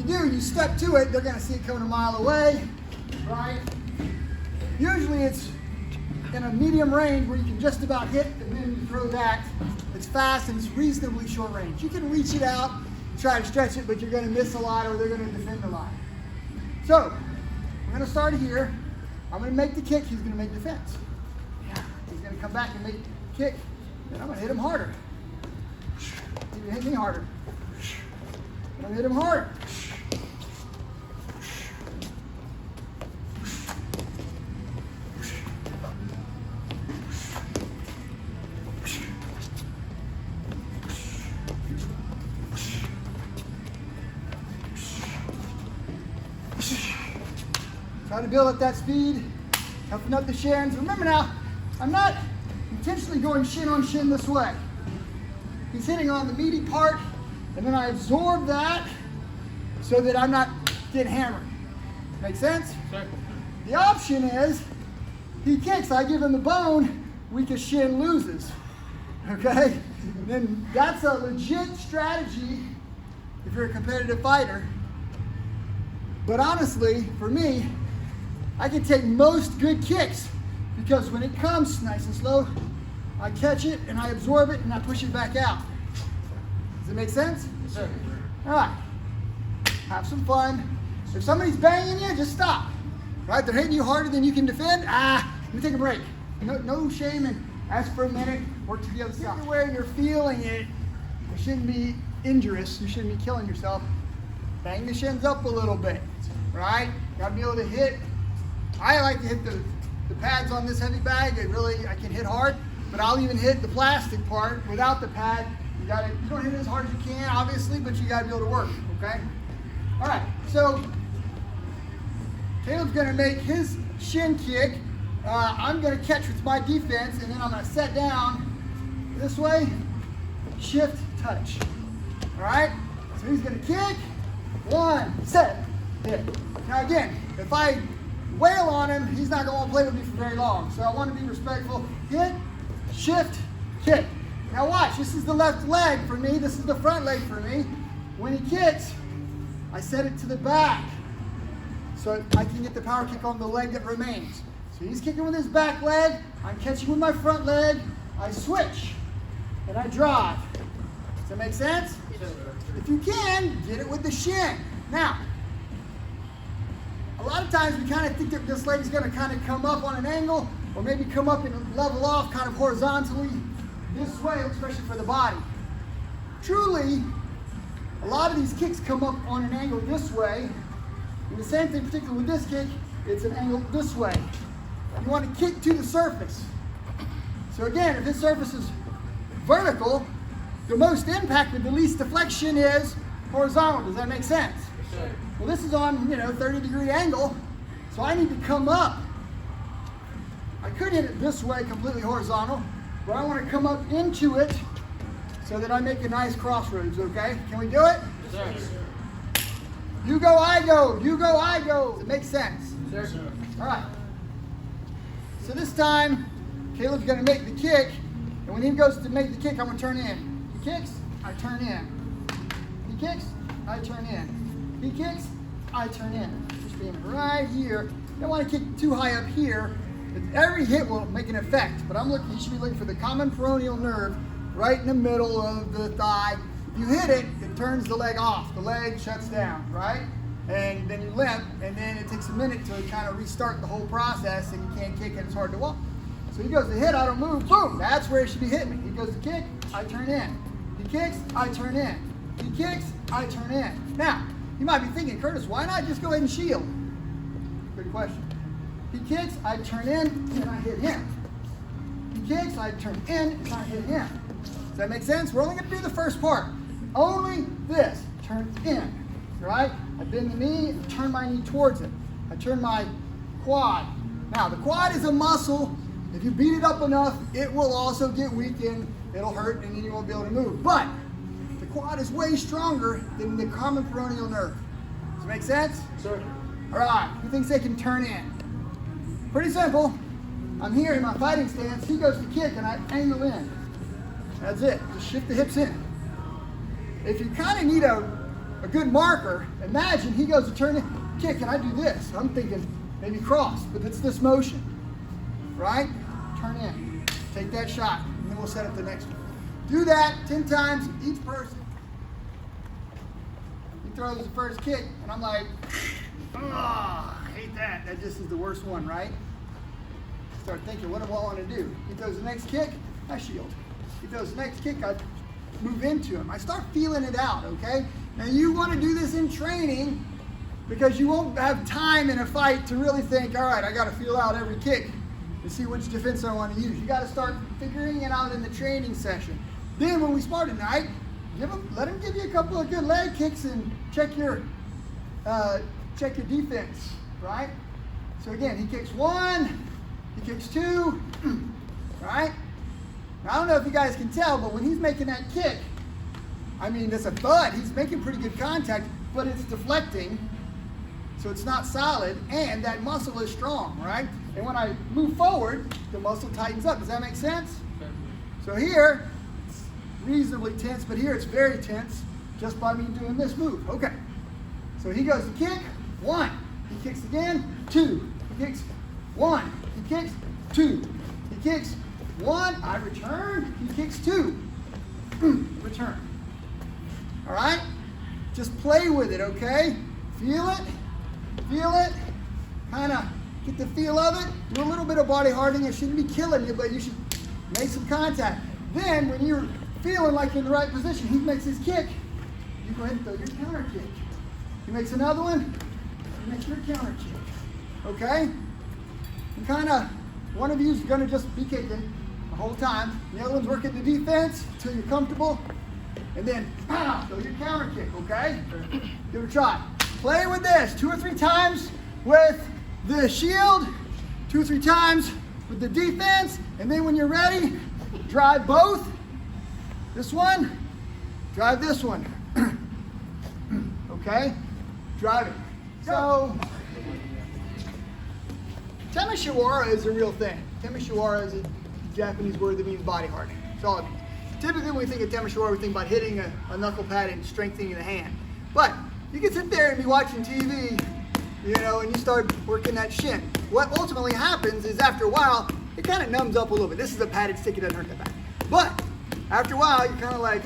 you do, you step to it, they're going to see it coming a mile away, right? Usually it's in a medium range where you can just about hit, and then you throw that. It's fast and it's reasonably short range. You can reach it out, try to stretch it, but you're going to miss a lot or they're going to defend a lot. So, we're going to start here. I'm going to make the kick, he's going to make defense. He's going to come back and make the kick, and I'm going to hit him harder. He's going to hit me harder. I'm going to hit him harder. Try to build up that speed, toughen up the shins. Remember now, I'm not intentionally going shin on shin this way. He's hitting on the meaty part, and then I absorb that so that I'm not getting hammered. Make sense? Sure. The option is, he kicks, I give him the bone, weakest shin loses. Okay? And then that's a legit strategy if you're a competitive fighter. But honestly, for me, I can take most good kicks because when it comes nice and slow, I catch it and I absorb it and I push it back out. Does it make sense? Yes, sir. All right. Have some fun. If somebody's banging you, just stop. Right? They're hitting you harder than you can defend. Let me take a break. No shame and ask for a minute. Work to the other side. Where you're feeling it, it shouldn't be injurious. You shouldn't be killing yourself. Bang the shins up a little bit. Right? Got to be able to hit. I like to hit the pads on this heavy bag. I can hit hard, but I'll even hit the plastic part without the pad. You don't hit it as hard as you can, obviously, but you got to be able to work, okay? All right, so Caleb's going to make his shin kick. I'm going to catch with my defense, and then I'm going to set down this way, shift, touch. All right, so he's going to kick, one, set, hit. Now again, if I wail on him, he's not going to want to play with me for very long. So I want to be respectful. Hit, shift, kick. Now watch, this is the left leg for me. This is the front leg for me. When he kicks, I set it to the back so I can get the power kick on the leg that remains. So he's kicking with his back leg. I'm catching with my front leg. I switch and I drive. Does that make sense? If you can, get it with the shin. Now, a lot of times we kind of think that this leg's going to kind of come up on an angle or maybe come up and level off kind of horizontally this way, especially for the body. Truly, a lot of these kicks come up on an angle this way. And the same thing, particularly with this kick, it's an angle this way. You want to kick to the surface. So again, if this surface is vertical, the most impact with the least deflection is horizontal. Does that make sense? Sure. Well, this is on, 30-degree angle, so I need to come up. I could hit it this way, completely horizontal, but I want to come up into it so that I make a nice crossroads, okay? Can we do it? Yes, sir. You go, I go. You go, I go. Does it make sense? Yes, sir. All right. So this time, Caleb's going to make the kick, and when he goes to make the kick, I'm going to turn in. He kicks, I turn in. He kicks, I turn in. He kicks, I turn in. Just being right here. You don't want to kick too high up here. Every hit will make an effect, but you should be looking for the common peroneal nerve right in the middle of the thigh. If you hit it, it turns the leg off. The leg shuts down, right? And then you limp, and then it takes a minute to kind of restart the whole process, and you can't kick, and it's hard to walk. So he goes to hit, I don't move, boom, that's where it should be hitting me. He goes to kick, I turn in. He kicks, I turn in. He kicks, I turn in. Now, you might be thinking, Curtis, why not just go ahead and shield? Good question. He kicks, I turn in, and I hit him. He kicks, I turn in, and I hit him. Does that make sense? We're only going to do the first part. Only this, turn in, right? I bend the knee and turn my knee towards it. I turn my quad. Now, the quad is a muscle. If you beat it up enough, it will also get weakened. It'll hurt, and then you won't be able to move. But the quad is way stronger than the common peroneal nerve. Does it make sense? Sure. All right, who thinks they can turn in? Pretty simple. I'm here in my fighting stance. He goes to kick, and I angle in. That's it. Just shift the hips in. If you kind of need a a good marker, imagine he goes to turn it, kick, and I do this. I'm thinking maybe cross, but it's this motion, right? Turn in, take that shot, and then we'll set up the next one. Do that 10 times each person. He throws the first kick, and I'm like, oh, I hate that. That just is the worst one, right? Start thinking, what do I want to do? He throws the next kick, I shield. He throws the next kick, I move into him. I start feeling it out, okay? Now you want to do this in training because you won't have time in a fight to really think, all right, I got to feel out every kick and see which defense I want to use. You got to start figuring it out in the training session. Then when we spar tonight, let him give you a couple of good leg kicks and check your defense, right? So again, he kicks one, he kicks two, right? Now, I don't know if you guys can tell, but when he's making that kick, I mean, it's a thud. He's making pretty good contact, but it's deflecting, so it's not solid, and that muscle is strong, right? And when I move forward, the muscle tightens up. Does that make sense? So here, it's reasonably tense, but here it's very tense just by me doing this move. Okay. So he goes to kick, one. He kicks again, two. He kicks, one. He kicks, two. He kicks, one. I return. He kicks, two. Return. All right? Just play with it, okay? Feel it. Feel it. Kind of get the feel of it. Do a little bit of body hardening. It shouldn't be killing you, but you should make some contact. Then, when you're feeling like you're in the right position, he makes his kick. You go ahead and throw your counter kick. He makes another one. You make your counter kick. Okay? And kind of, one of you is going to just be kicking the whole time. The other one's working the defense until you're comfortable. And then, throw your counter kick, okay? Give it a try. Play with this 2 or 3 times with the shield, 2 or 3 times with the defense, and then when you're ready, drive both. This one, drive this one. Okay? Drive it. So, Temeshiwara is a real thing. Temeshiwara is a Japanese word that means body hardening. That's all it means. Typically when we think of Temeshiwara, we think about hitting a knuckle pad and strengthening the hand. But you can sit there and be watching TV, you know, and you start working that shin. What ultimately happens is after a while, it kind of numbs up a little bit. This is a padded stick, it doesn't hurt that bad. But after a while, you're kind of like,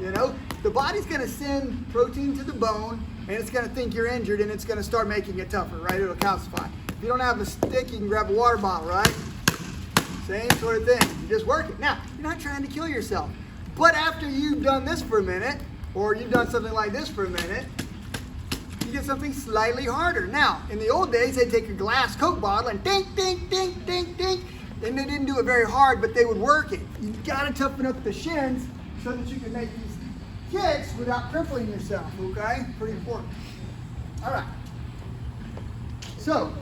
you know, the body's going to send protein to the bone, and it's going to think you're injured, and it's going to start making it tougher, right? It'll calcify. If you don't have a stick, you can grab a water bottle, right? Same sort of thing. You just work it. Now, you're not trying to kill yourself. But after you've done this for a minute, or you've done something like this for a minute, you get something slightly harder. Now, in the old days, they'd take a glass Coke bottle and dink, dink, dink, dink, dink, and they didn't do it very hard, but they would work it. You've got to toughen up the shins so that you can make these kicks without crippling yourself, okay? Pretty important. All right. So,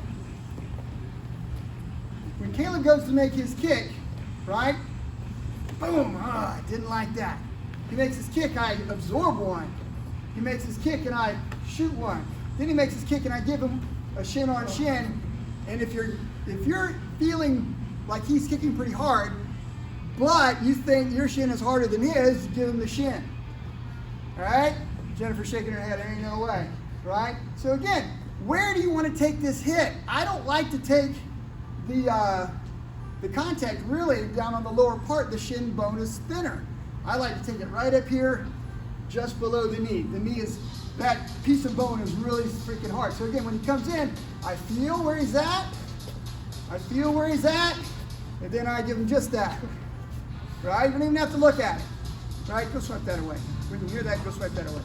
when Caleb goes to make his kick, right? Boom, I didn't like that. He makes his kick, I absorb one. He makes his kick and I shoot one. Then he makes his kick and I give him a shin on shin. And if you're feeling like he's kicking pretty hard, but you think your shin is harder than his, give him the shin. All right? Jennifer's shaking her head, there ain't no way, right? So again, where do you want to take this hit? I don't like to take the contact really down on the lower part. The shin bone is thinner. I like to take it right up here, just below the knee. The knee is, that piece of bone is really freaking hard. So again, when he comes in, I feel where he's at. I feel where he's at, and then I give him just that. Right? You don't even have to look at it. Right? Go swipe that away. When you hear that, go swipe that away.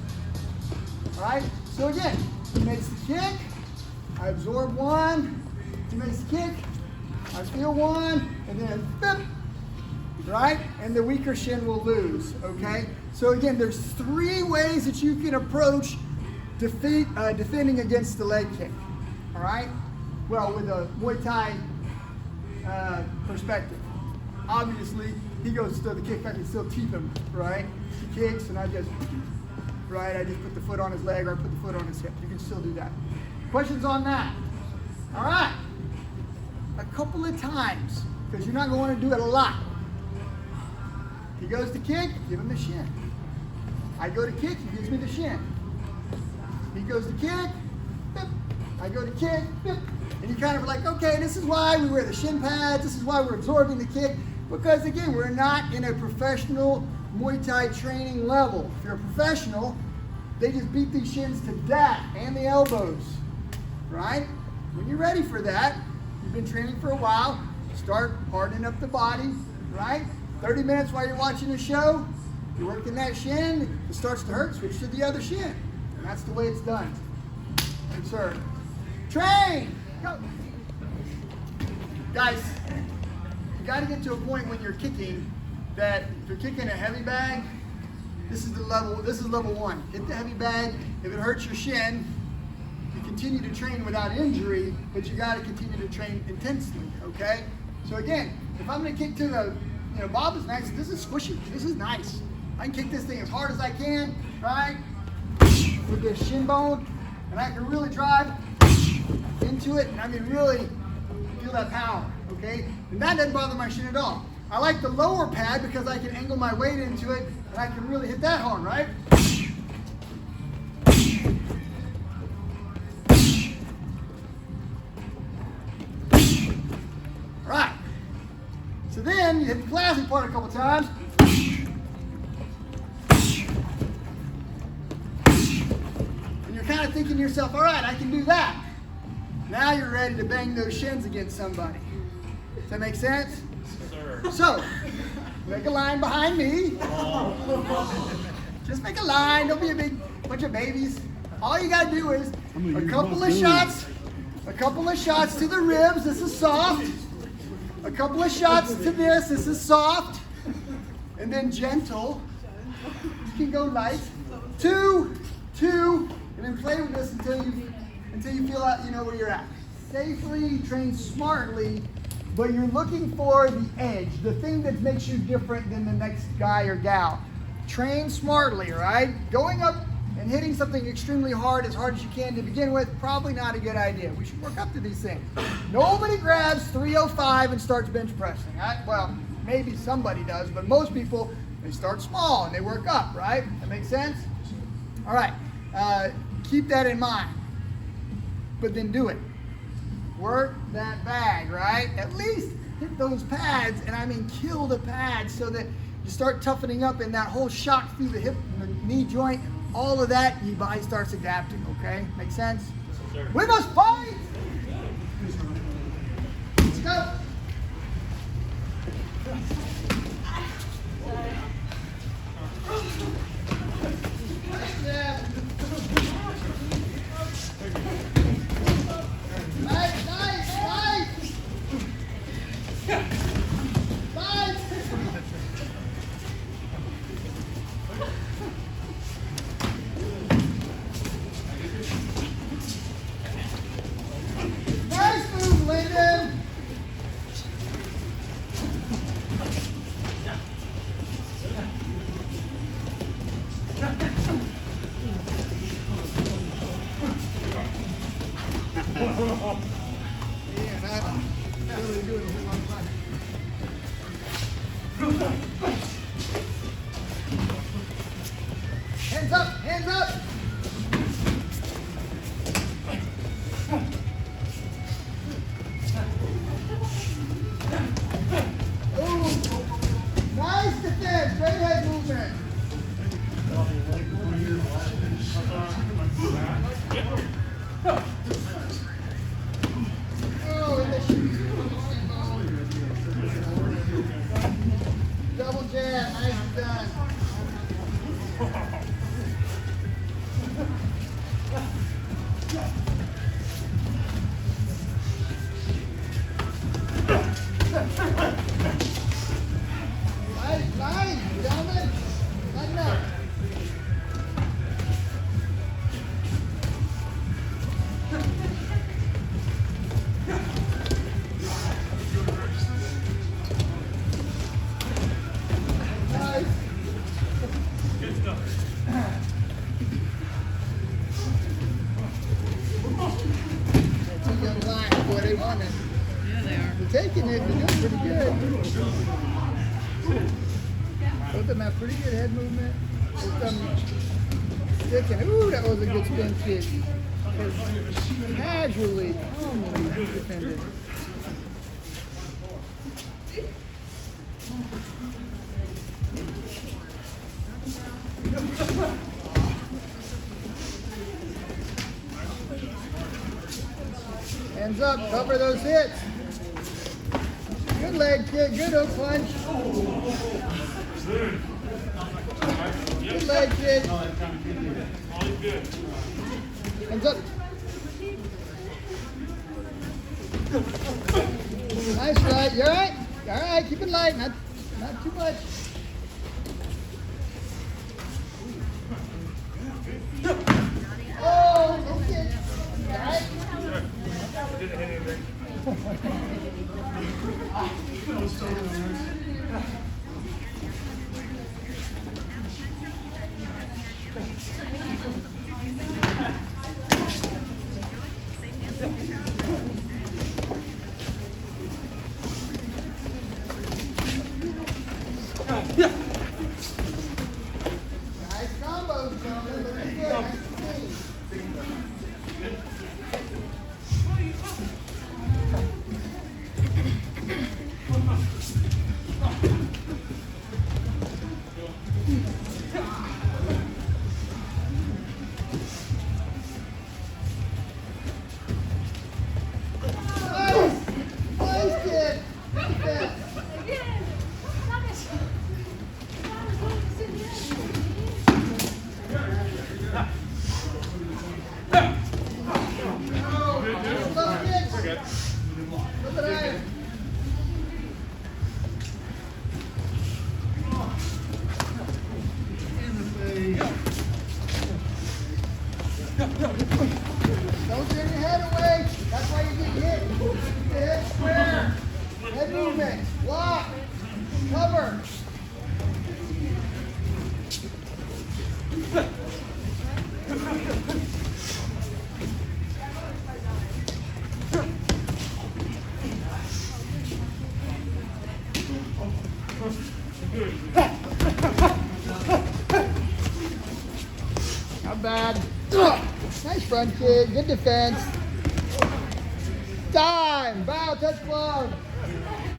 All right? So again, he makes the kick. I absorb one. He makes the kick. I feel one, and then bip, right? And the weaker shin will lose, okay? So again, there's 3 ways that you can approach defending against the leg kick, all right? Well, with a Muay Thai perspective. Obviously, he goes to the kick, I can still keep him, right? He kicks, and I just put the foot on his leg, or I put the foot on his hip. You can still do that. Questions on that? All right. A couple of times, because you're not going to want to do it a lot. He goes to kick, give him the shin. I go to kick, he gives me the shin. He goes to kick, bip. I go to kick, bip. And you kind of are like, okay, this is why we wear the shin pads, this is why we're absorbing the kick, because again, we're not in a professional Muay Thai training level. If you're a professional, they just beat these shins to death and the elbows, right? When you're ready for that, you've been training for a while, start hardening up the body, right? 30 minutes while you're watching the show, you're working that shin, it starts to hurt, switch to the other shin. And that's the way it's done. Good, sir. Train! Go! Guys, you gotta get to a point when you're kicking that if you're kicking a heavy bag, this is level one. Hit the heavy bag. If it hurts your shin, you continue to train without injury, but you gotta continue to train intensely, okay? So again, if I'm gonna kick to the, Bob is nice, this is squishy, this is nice. I can kick this thing as hard as I can, right? With this shin bone, and I can really drive into it, and I can really feel that power, okay? And that doesn't bother my shin at all. I like the lower pad because I can angle my weight into it, and I can really hit that hard, right? Right. So then you hit the classic part a couple times. And you're kind of thinking to yourself, all right, I can do that. Now you're ready to bang those shins against somebody. Does that make sense? Sir. So, make a line behind me. Just make a line. Don't be a big bunch of babies. All you gotta do is a couple of shots to the ribs. This is soft. A couple of shots to this. This is soft. And then gentle. You can go light. Two, and then play with this until you feel out, you know where you're at. Safely, train smartly, but you're looking for the edge, the thing that makes you different than the next guy or gal. Train smartly, right? Going up and hitting something extremely hard as you can to begin with, probably not a good idea. We should work up to these things. Nobody grabs 305 and starts bench pressing. Right? Well, maybe somebody does, but most people, they start small and they work up, right? That makes sense? All right, keep that in mind, but then do it. Work that bag, right? At least hit those pads, and I mean kill the pads so that you start toughening up in that whole shock through the hip and the knee joint, all of that, your body starts adapting, okay? Make sense? Yes, sir. We must fight! Let's go! Hands up, hands up! Ooh, nice defense, great head movement. Double jab, nice done. Line, gentlemen. Line up. Nice. Good stuff. That's a young line, boy, they want it. Yeah, they are. They're taking it, they're doing pretty good. Both of them have pretty good head movement. Both of them sticking. Ooh, that was a good spin kick. Casually, calmly defended. Hands up, cover those hits. Good leg kick, good hook punch. Good leg kick. Hands up. Nice right. You alright? Alright, keep it light, not too much. Oh, okay. Alright? Didn't hit anything. Nice combos, gentlemen. Looking good. Nice to Nice kid. Defense. Love kicks. Look at that. Don't turn your head away. That's why you get hit. Keep the head square. Head movement. Lock. Cover. Not bad. Nice front kick. Good defense. Time. Bow. Touch glove.